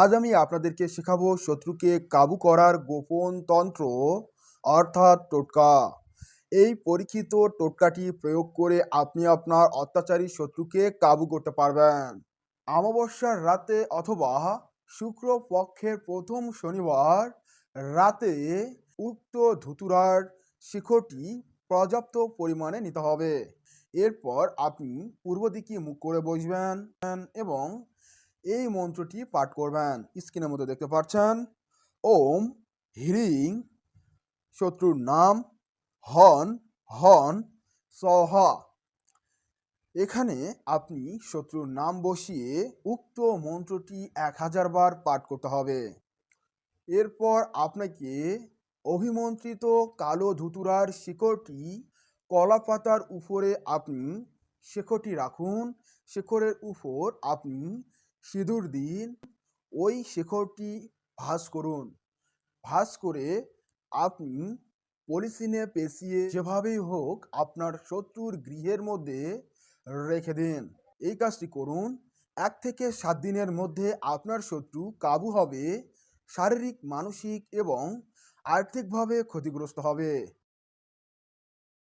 আজ আমি আপনাদেরকে শেখাবো শত্রুকে কাবু করার গোপন তন্ত্র অর্থাৎ টোটকা। এই পরীক্ষিত টোটকাটি প্রয়োগ করে আপনি আপনার অত্যাচারী শত্রুকে কাবু করতে পারবেন। অমাবস্যার রাতে অথবা শুক্রপক্ষের প্রথম শনিবার রাতে উক্ত ধুতুরার শিখরটি পর্যাপ্ত পরিমাণে নিতে হবে। এরপর আপনি পূর্ব দিকে মুখ করে বসবেন এবং এই মন্ত্রটি পাঠ করবেন। স্ক্রিনের মধ্যে দেখতে পাচ্ছেন, ওম হ্রিং, শত্রুর নাম হন হন সহা। এখানে আপনি শত্রুর নাম বসিয়ে উক্ত মন্ত্রটি 1000 বার পাঠ করতে হবে। এরপর আপনাকে অভিমন্ত্রিত কালো ধুতুরার শিকড়টি কলা পাতার উপরে আপনি শিকড়টি রাখুন। শিকড়ের উপর আপনি সিঁদুর দিন। ওই শিকড়টি ভাঁজ করুন। ভাঁজ করে আপনি পলিথিনে পেঁচিয়ে যেভাবেই হোক আপনার শত্রুর গৃহের মধ্যে রেখে দিন। এই কাজটি করুন। 1 থেকে 7 দিনের মধ্যে আপনার শত্রু কাবু হবে, শারীরিক, মানসিক এবং আর্থিকভাবে ক্ষতিগ্রস্ত হবে।